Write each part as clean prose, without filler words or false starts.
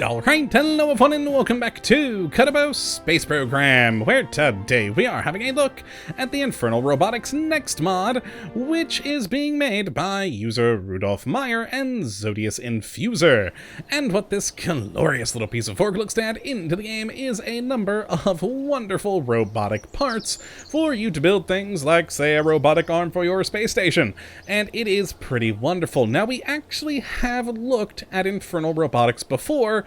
Alright, hello everyone and welcome back to Kottabos Space Program, where today we are having a look at the Infernal Robotics next mod, which is being made by user Rudolph Meyer and Zodius Infuser. And what this glorious little piece of work looks to add into the game is a number of wonderful robotic parts for you to build things like, say, a robotic arm for your space station. And it is pretty wonderful. Now, we actually have looked at Infernal Robotics before,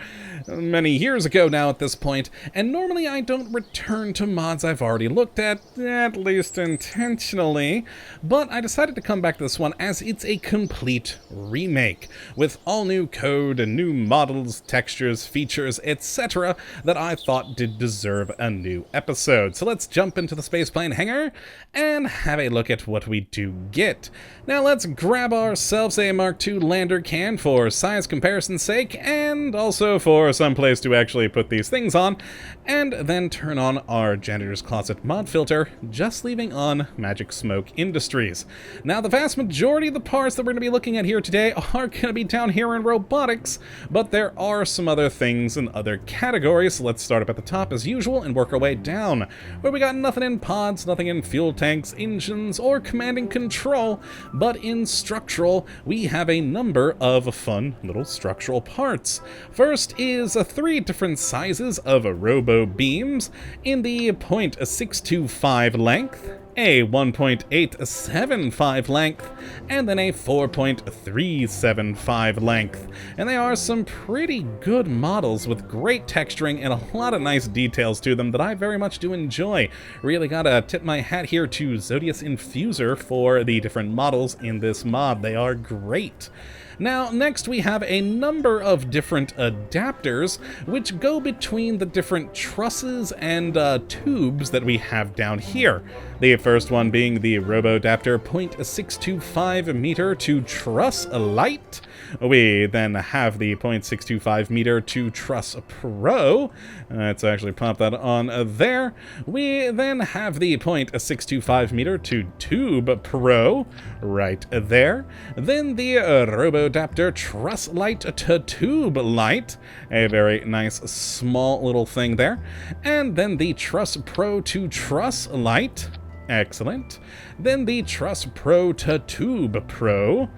many years ago now at this point, and normally I don't return to mods I've already looked at least intentionally, but I decided to come back to this one as it's a complete remake, with all new code and new models, textures, features, etc. that I thought did deserve a new episode. So let's jump into the spaceplane hangar and have a look at what we do get. Now let's grab ourselves a Mark II lander can for size comparison's sake, and also for some place to actually put these things on, and then turn on our janitor's closet mod filter, just leaving on Magic Smoke Industries. Now, the vast majority of the parts that we're going to be looking at here today are going to be down here in robotics, but there are some other things in other categories, so let's start up at the top as usual and work our way down, where we got nothing in pods, nothing in fuel tanks, engines, or command and control, but in structural, we have a number of fun little structural parts. First is 3 different sizes of robo beams in the 0.625 length, a 1.875 length, and then a 4.375 length. And they are some pretty good models with great texturing and a lot of nice details to them that I very much do enjoy. Really gotta tip my hat here to Zodius Infuser for the different models in this mod. They are great. Now, next we have a number of different adapters which go between the different trusses and tubes that we have down here. The first one being the RoboAdapter 0.625 meter to truss light. We then have the 0.625 meter to truss pro. Let's actually pop that on there. We then have the 0.625 meter to tube pro right there. Then the RoboAdapter truss light to tube light, a very nice small little thing there. And then the truss pro to truss light. Excellent. Then the truss pro to tube pro.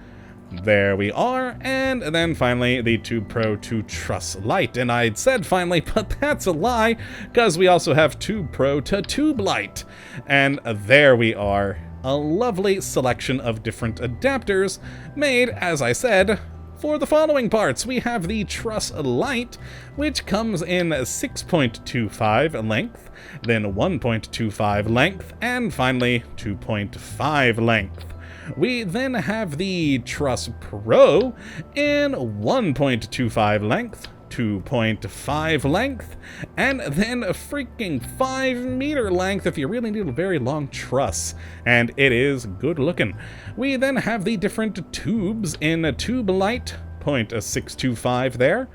There we are, and then finally the Tube Pro to Truss Light. And I'd said finally, but that's a lie, because we also have Tube Pro to Tube Light. And there we are, a lovely selection of different adapters made, as I said, for the following parts. We have the Truss Light, which comes in 6.25 length, then 1.25 length, and finally 2.5 length. We then have the Truss Pro in 1.25 length, 2.5 length, and then a freaking 5 meter length if you really need a very long truss, and it is good looking. We then have the different tubes in a Tube Light 0.625 there,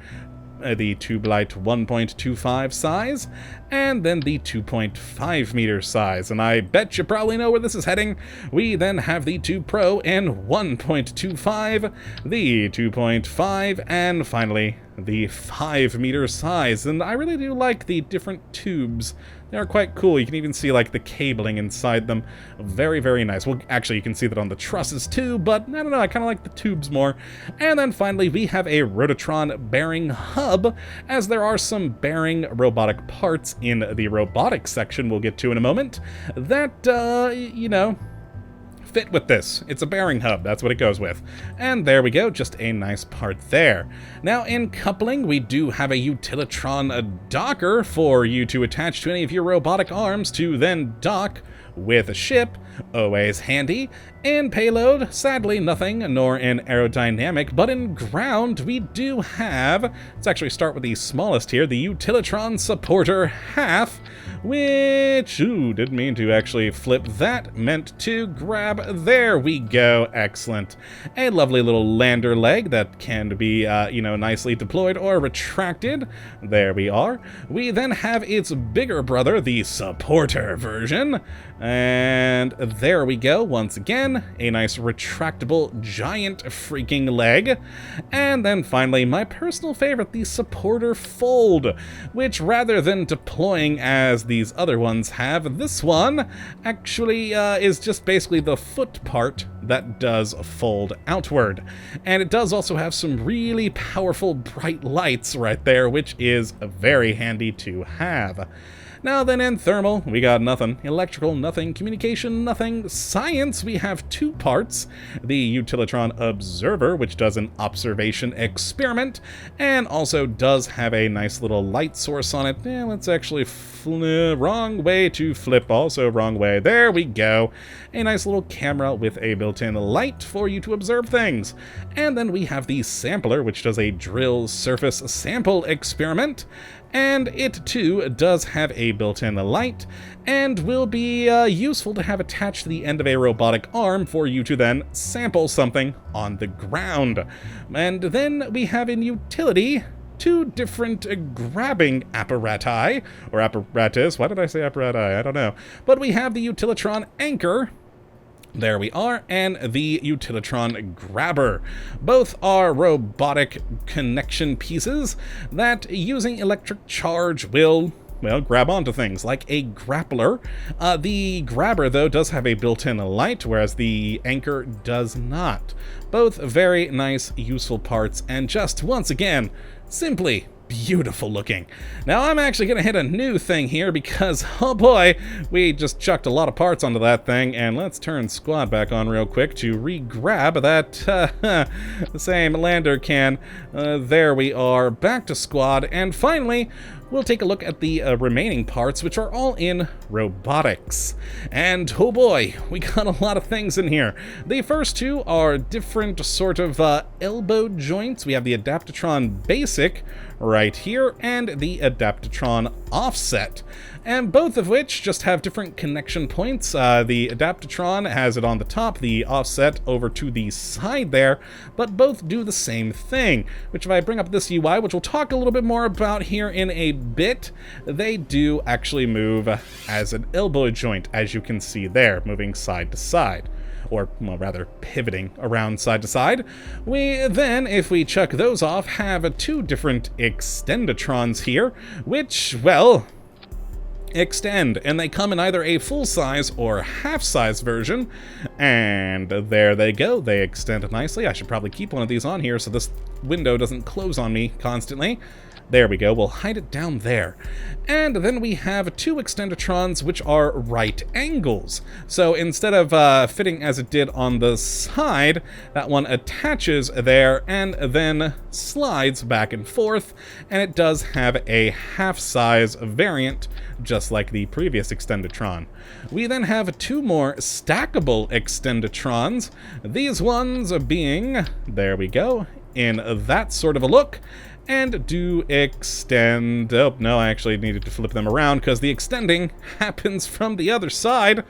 the Tube Light 1.25 size, and then the 2.5 meter size. And I bet you probably know where this is heading. We then have the Tube Pro in 1.25, the 2.5, and finally the 5 meter size. And I really do like the different tubes. They're quite cool. You can even see like the cabling inside them. Very, very nice. Well, actually you can see that on the trusses too, but I don't know, I kind of like the tubes more. And then finally we have a Rototron bearing hub, as there are some bearing robotic parts in the robotics section we'll get to in a moment that, you know, fit with this. It's a bearing hub, that's what it goes with. And there we go, just a nice part there. Now in coupling, we do have a Utilitron docker for you to attach to any of your robotic arms to then dock with a ship, always handy. In payload, sadly nothing, nor in aerodynamic, but in ground we do have, let's actually start with the smallest here, the Utilitron Supporter Half, which, ooh, didn't mean to actually flip that, meant to grab. There we go, excellent. A lovely little lander leg that can be, nicely deployed or retracted. There we are. We then have its bigger brother, the supporter version, and there we go, once again, a nice retractable giant freaking leg. And then finally, my personal favorite, the supporter fold, which rather than deploying as these other ones have, this one actually is just basically the foot part that does fold outward. And it does also have some really powerful bright lights right there, which is very handy to have. Now then, in thermal, we got nothing. Electrical, nothing. Communication, nothing. Science, we have two parts. The Utilitron Observer, which does an observation experiment, and also does have a nice little light source on it. Let's actually wrong way to flip, also wrong way. There we go. A nice little camera with a built-in light for you to observe things. And then we have the Sampler, which does a drill surface sample experiment. And it, too, does have a built-in light, and will be useful to have attached to the end of a robotic arm for you to then sample something on the ground. And then we have in utility two different grabbing apparati, or apparatus. Why did I say apparati? I don't know. But we have the Utilitron Anchor. There we are, and the Utilitron Grabber. Both are robotic connection pieces that, using electric charge, will, well, grab onto things, like a grappler. The Grabber, though, does have a built-in light, whereas the Anchor does not. Both very nice, useful parts, and just, once again, simply beautiful looking. Now I'm actually going to hit a new thing here because, oh boy, we just chucked a lot of parts onto that thing, and let's turn squad back on real quick to re-grab that the same lander can. There we are, back to squad, and finally we'll take a look at the remaining parts, which are all in robotics. And oh boy, we got a lot of things in here. The first two are different sort of elbow joints. We have the Adaptatron Basic right here, and the Adaptatron Offset, and both of which just have different connection points. The Adaptatron has it on the top, the Offset over to the side there, but both do the same thing, which if I bring up this UI, which we'll talk a little bit more about here in a bit, they do actually move as an elbow joint, as you can see there, moving side to side. Or, well, rather, pivoting around side to side. We then, if we chuck those off, have two different Extendatrons here, which, well, extend, and they come in either a full-size or half-size version, and there they go. They extend nicely. I should probably keep one of these on here so this window doesn't close on me constantly. There we go, we'll hide it down there. And then we have two Extendatrons which are right angles. So instead of fitting as it did on the side, that one attaches there and then slides back and forth, and it does have a half-size variant, just like the previous Extendatron. We then have two more stackable Extendatrons, these ones being, there we go, in that sort of a look, and do extend. Oh, no, I actually needed to flip them around because the extending happens from the other side.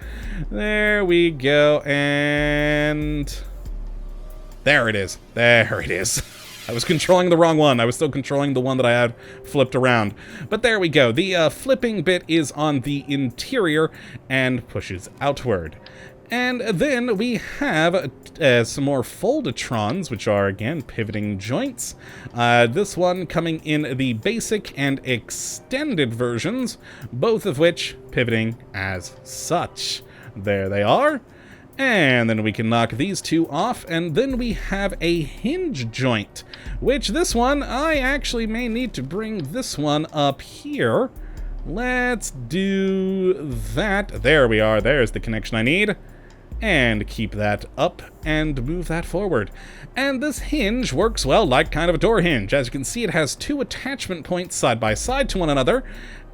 There we go, and there it is. There it is. I was controlling the wrong one. I was still controlling the one that I had flipped around. But there we go. The flipping bit is on the interior and pushes outward. And then we have some more Foldatrons, which are, again, pivoting joints. This one coming in the basic and extended versions, both of which pivoting as such. There they are. And then we can knock these two off, and then we have a hinge joint, which this one, I actually may need to bring this one up here. Let's do that. There we are. There's the connection I need. And keep that up and move that forward. And this hinge works, well, like kind of a door hinge. As you can see, it has two attachment points side by side to one another,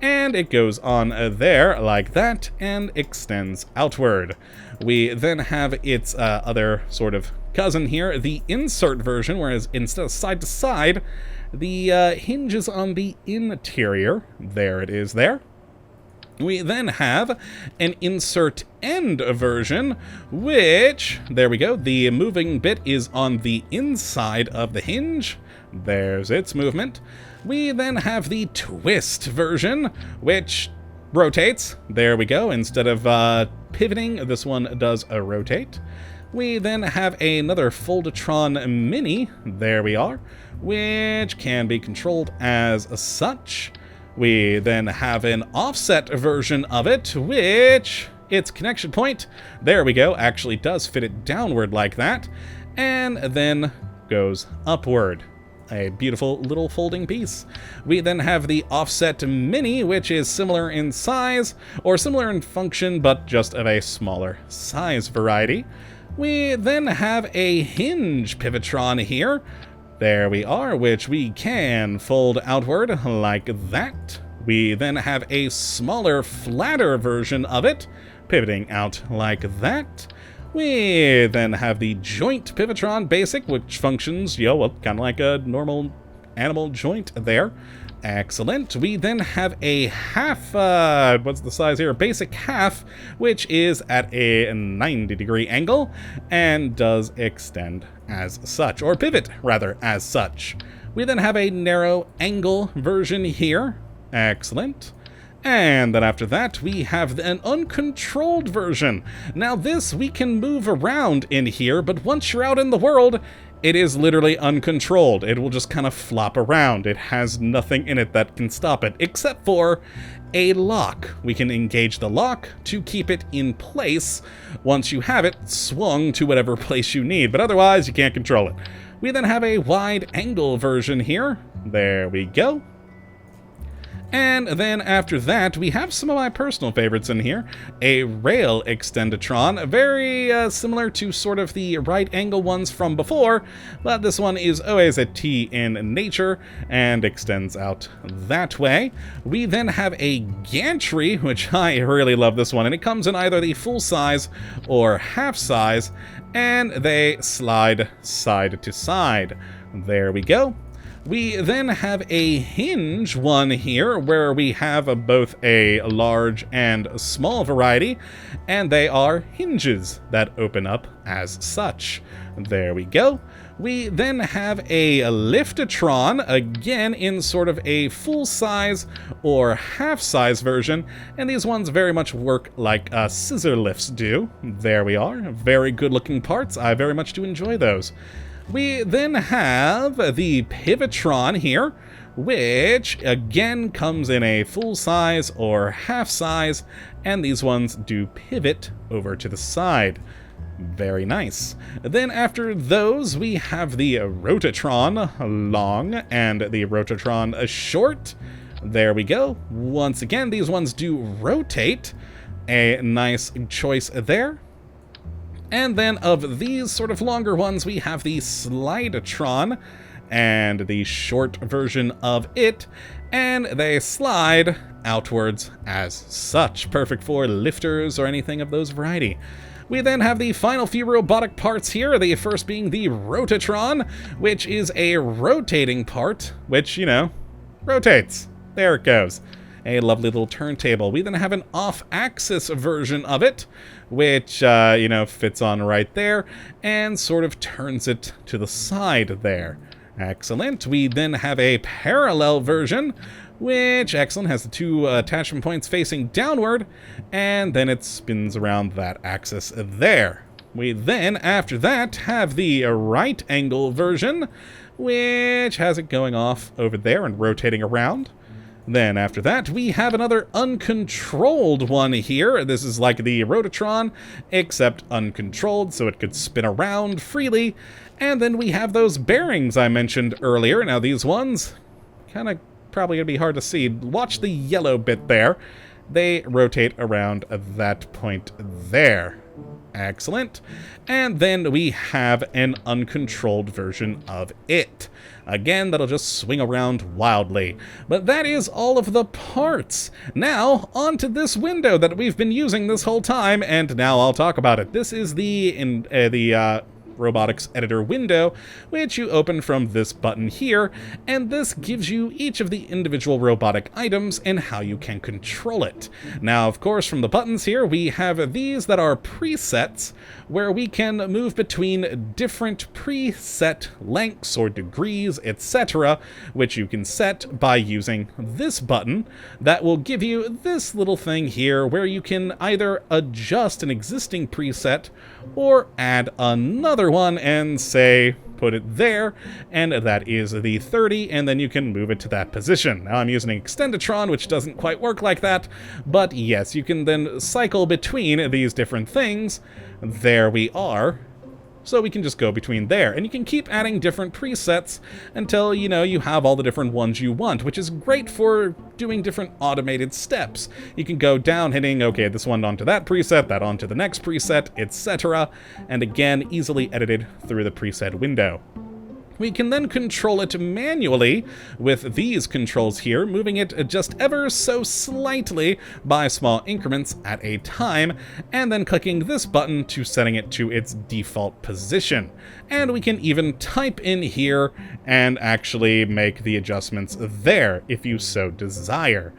and it goes on there like that and extends outward. We then have its other sort of cousin here, the insert version, whereas instead of side to side, the hinge is on the interior. There it is there. We then have an insert end version, which, there we go, the moving bit is on the inside of the hinge. There's its movement. We then have the twist version, which rotates. There we go. Instead of pivoting, this one does a rotate. We then have another Foldatron Mini, there we are, which can be controlled as such. We then have an offset version of it, which its connection point, there we go, actually does fit it downward like that, and then goes upward. A beautiful little folding piece. We then have the Offset Mini, which is similar in size, or similar in function, but just of a smaller size variety. We then have a hinge Pivotron here. There we are, which we can fold outward like that. We then have a smaller, flatter version of it, pivoting out like that. We then have the joint Pivotron Basic, which functions, well, kind of like a normal animal joint there. Excellent. We then have a half, what's the size here? Basic half, which is at a 90-degree angle and does extend as such, or pivot, rather, as such. We then have a narrow angle version here. Excellent. And then after that, we have an uncontrolled version. Now this, we can move around in here, but once you're out in the world, it is literally uncontrolled. It will just kind of flop around. It has nothing in it that can stop it, except for a lock. We can engage the lock to keep it in place once you have it swung to whatever place you need, but otherwise you can't control it. We then have a wide angle version here. There we go. And then after that, we have some of my personal favorites in here. A rail Extendatron, very similar to sort of the right angle ones from before, but this one is always a T in nature and extends out that way. We then have a gantry, which I really love this one, and it comes in either the full size or half size, and they slide side to side. There we go. We then have a hinge one here, where we have both a large and small variety, and they are hinges that open up as such. There we go. We then have a Liftatron, again in sort of a full-size or half-size version, and these ones very much work like scissor lifts do. There we are. Very good-looking parts. I very much do enjoy those. We then have the Pivotron here, which again comes in a full size or half size, and these ones do pivot over to the side. Very nice. Then after those, we have the Rotatron long and the Rotatron short. There we go. Once again, these ones do rotate. A nice choice there. And then of these sort of longer ones, we have the Slidatron and the short version of it, and they slide outwards as such, perfect for lifters or anything of those variety. We then have the final few robotic parts here, the first being the Rotatron, which is a rotating part, which, you know, rotates. There it goes. A lovely little turntable. We then have an off-axis version of it, which, you know, fits on right there, and sort of turns it to the side there. Excellent. We then have a parallel version, which, excellent, has the two attachment points facing downward, and then it spins around that axis there. We then, after that, have the right angle version, which has it going off over there and rotating around. Then after that, we have another uncontrolled one here. This is like the Rotatron, except uncontrolled, so it could spin around freely. And then we have those bearings I mentioned earlier. Now these ones, kind of probably going to be hard to see. Watch the yellow bit there. They rotate around that point there. Excellent. And then we have an uncontrolled version of it. Again, that'll just swing around wildly. But that is all of the parts. Now, onto this window that we've been using this whole time, and now I'll talk about it. This is the Robotics editor window, which you open from this button here, and this gives you each of the individual robotic items and how you can control it. Now, of course, from the buttons here, we have these that are presets, where we can move between different preset lengths or degrees, etc., which you can set by using this button that will give you this little thing here where you can either adjust an existing preset or add another one and say put it there, and that is the 30, and then you can move it to that position. Now I'm using an Extenditron, which doesn't quite work like that, but yes, you can then cycle between these different things. There we are. So we can just go between there, and you can keep adding different presets until, you know, you have all the different ones you want, which is great for doing different automated steps. You can go down hitting, okay, this one onto that preset, that onto the next preset, etc., and again, easily edited through the preset window. We can then control it manually with these controls here, moving it just ever so slightly by small increments at a time, and then clicking this button to setting it to its default position. And we can even type in here and actually make the adjustments there if you so desire.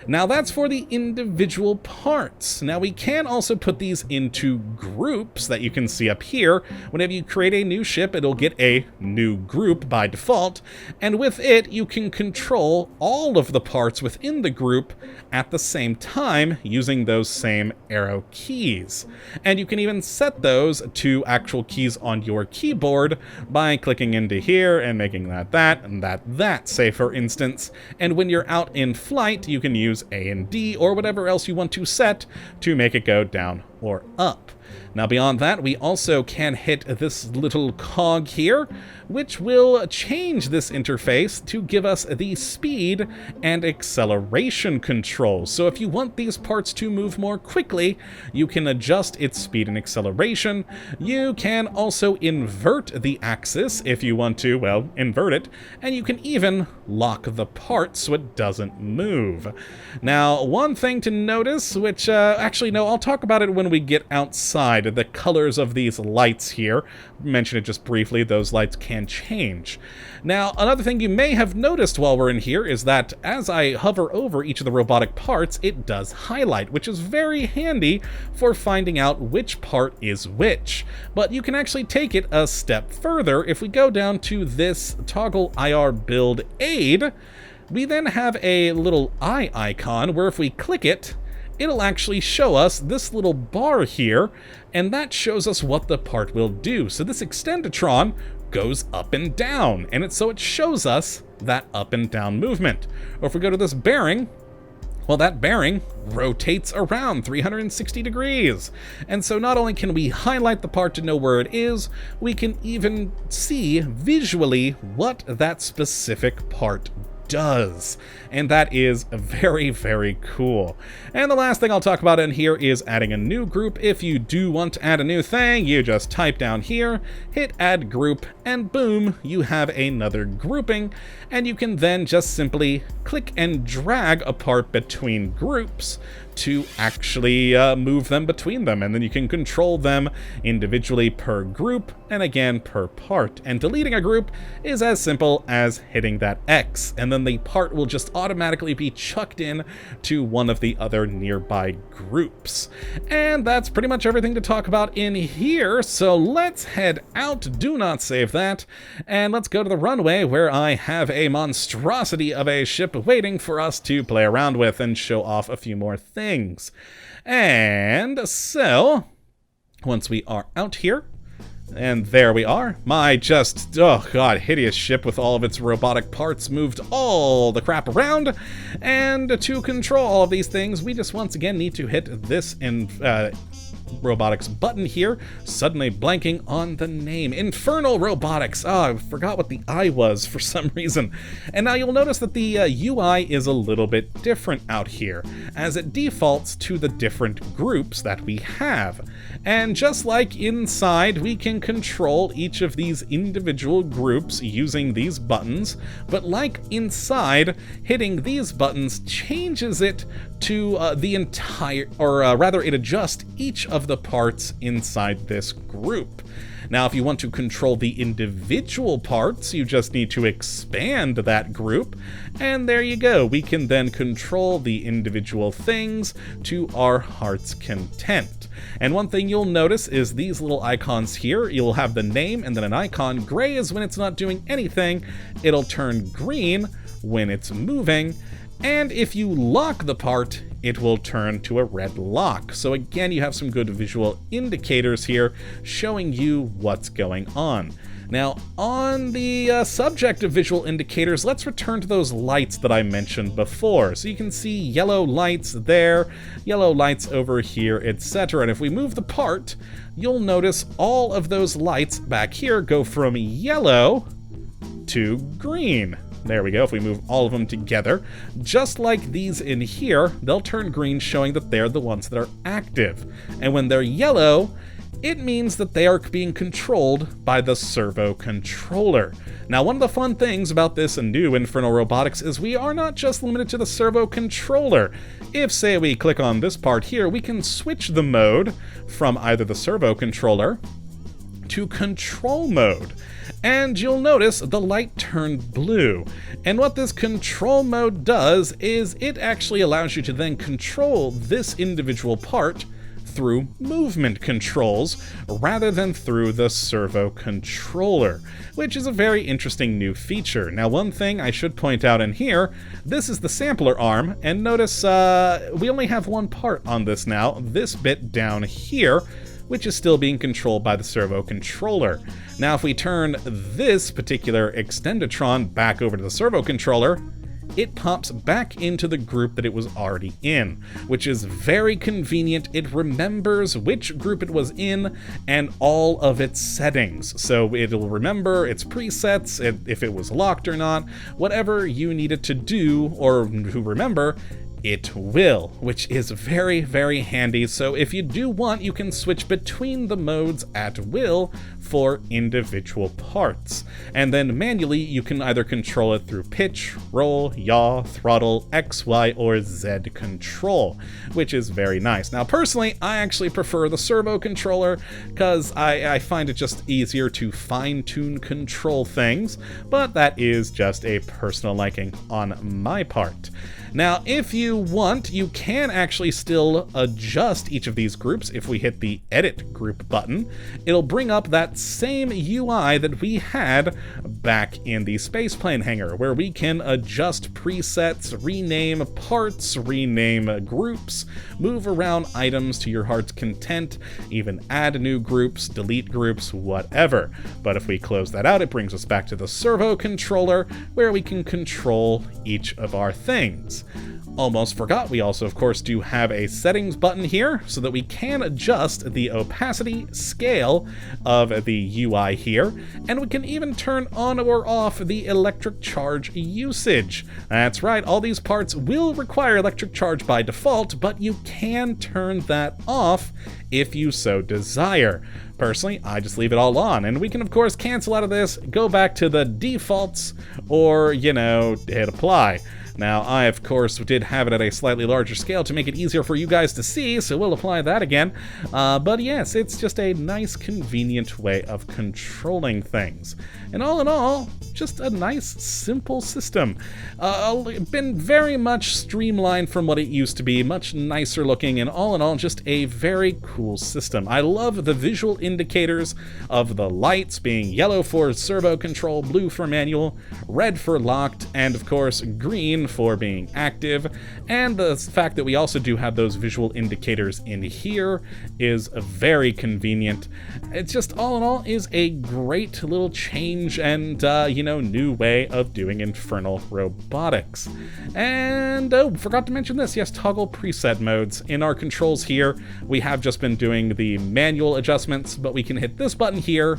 Now that's for the individual parts. Now we can also put these into groups that you can see up here. Whenever you create a new ship, it'll get a new group by default, and with it you can control all of the parts within the group at the same time using those same arrow keys. And you can even set those to actual keys on your keyboard by clicking into here and making that, and that, say for instance. And when you're out in flight, you can use A and D or whatever else you want to set to make it go down or up. Now beyond that, we also can hit this little cog here, which will change this interface to give us the speed and acceleration controls. So if you want these parts to move more quickly, you can adjust its speed and acceleration. You can also invert the axis if you want to, well, invert it, and you can even lock the part so it doesn't move. Now, one thing to notice, which, actually, no, I'll talk about it when we get outside. The colors of these lights here, mention it just briefly, those lights can change. Now, another thing you may have noticed while we're in here is that as I hover over each of the robotic parts, it does highlight, which is very handy for finding out which part is which. But you can actually take it a step further. If we go down to this toggle IR build aid, we then have a little eye icon where if we click it, it'll actually show us this little bar here, and that shows us what the part will do. So this Extenditron goes up and down, and so it shows us that up and down movement. Or if we go to this bearing, well, that bearing rotates around 360 degrees. And so not only can we highlight the part to know where it is, we can even see visually what that specific part does, and that is very, very cool. And the last thing I'll talk about in here is adding a new group. If you do want to add a new thing, you just type down here, hit add group, and boom, you have another grouping, and you can then just simply click and drag a part between groups to actually move them between them, and then you can control them individually per group and again per part. And deleting a group is as simple as hitting that X, and then the part will just automatically be chucked in to one of the other nearby groups. And that's pretty much everything to talk about in here, so let's head out, do not save that, and let's go to the runway where I have a monstrosity of a ship waiting for us to play around with and show off a few more things. And so, once we are out here, and there we are, my just, oh god, hideous ship with all of its robotic parts moved all the crap around, and to control all of these things, we just once again need to hit this robotics button here, suddenly blanking on the name. Infernal Robotics. Oh, I forgot what the I was for some reason. And now you'll notice that the UI is a little bit different out here, as it defaults to the different groups that we have. And just like inside, we can control each of these individual groups using these buttons, but like inside, hitting these buttons changes it to the entire, or rather it adjusts each of the parts inside this group. Now, if you want to control the individual parts, you just need to expand that group, and there you go. We can then control the individual things to our heart's content. And one thing you'll notice is these little icons here, you'll have the name and then an icon. Gray is when it's not doing anything. It'll turn green when it's moving. And if you lock the part, it will turn to a red lock. So again, you have some good visual indicators here showing you what's going on. Now, on the subject of visual indicators, let's return to those lights that I mentioned before. So you can see yellow lights there, yellow lights over here, etc. And if we move the part, you'll notice all of those lights back here go from yellow to green. There we go. If we move all of them together, just like these in here, they'll turn green, showing that they're the ones that are active. And when they're yellow, it means that they are being controlled by the servo controller. Now, one of the fun things about this new Infernal Robotics is we are not just limited to the servo controller. If, say, we click on this part here, we can switch the mode from either the servo controller to control mode. And you'll notice the light turned blue. And what this control mode does is it actually allows you to then control this individual part through movement controls rather than through the servo controller, which is a very interesting new feature. Now, one thing I should point out in here, this is the sampler arm, and notice we only have one part on this now, this bit down here, which is still being controlled by the servo controller. Now, if we turn this particular Extendatron back over to the servo controller, it pops back into the group that it was already in, which is very convenient. It remembers which group it was in and all of its settings. So it'll remember its presets, if it was locked or not, whatever you need it to do or to remember, it will, which is very, very handy. So if you do want, you can switch between the modes at will for individual parts. And then manually, you can either control it through pitch, roll, yaw, throttle, X, Y, or Z control, which is very nice. Now, personally, I actually prefer the servo controller because I find it just easier to fine-tune control things, but that is just a personal liking on my part. Now, if you want, you can actually still adjust each of these groups. If we hit the Edit Group button, it'll bring up that same UI that we had back in the Spaceplane Hangar, where we can adjust presets, rename parts, rename groups, move around items to your heart's content, even add new groups, delete groups, whatever. But if we close that out, it brings us back to the servo controller, where we can control each of our things. Almost forgot, we also of course do have a settings button here so that we can adjust the opacity scale of the UI here, and we can even turn on or off the electric charge usage. That's right, all these parts will require electric charge by default, but you can turn that off if you so desire. Personally, I just leave it all on, and we can of course cancel out of this, go back to the defaults, or, hit apply. Now, I, of course, did have it at a slightly larger scale to make it easier for you guys to see, so we'll apply that again. But yes, it's just a nice, convenient way of controlling things. And all in all, just a nice, simple system. Been very much streamlined from what it used to be, much nicer looking, and all in all, just a very cool system. I love the visual indicators of the lights being yellow for servo control, blue for manual, red for locked, and of course, green for being active, and the fact that we also do have those visual indicators in here is very convenient. It's just all in all is a great little change and new way of doing Infernal Robotics. And forgot to mention this, yes, toggle preset modes. In our controls here, we have just been doing the manual adjustments, but we can hit this button here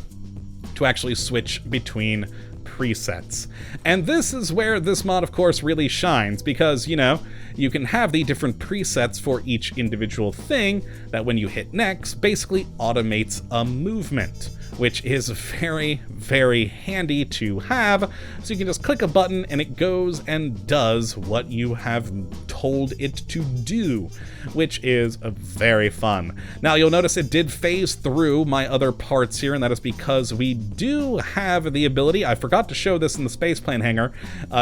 to actually switch between presets. And this is where this mod, of course, really shines, because, you can have the different presets for each individual thing that when you hit next, basically automates a movement. which is very, very handy to have. So you can just click a button and it goes and does what you have told it to do, which is very fun. Now you'll notice it did phase through my other parts here, and that is because we do have the ability, I forgot to show this in the spaceplane hangar,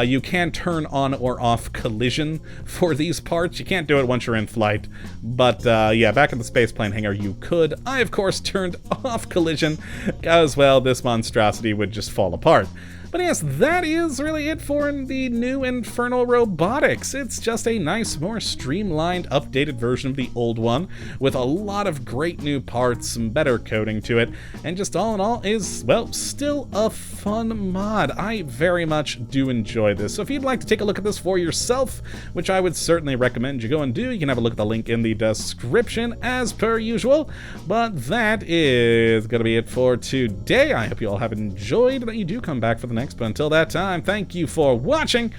you can turn on or off collision for these parts. You can't do it once you're in flight, but yeah, back in the spaceplane hangar you could. I of course turned off collision, as well this monstrosity would just fall apart. But yes, that is really it for the new Infernal Robotics. It's just a nice, more streamlined, updated version of the old one, with a lot of great new parts, some better coding to it, and just all in all is, well, still a fun mod. I very much do enjoy this. So if you'd like to take a look at this for yourself, which I would certainly recommend you go and do, you can have a look at the link in the description as per usual. But that is going to be it for today. I hope you all have enjoyed, that you do come back for the next. But until that time, thank you for watching,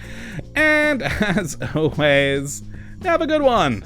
and as always, have a good one.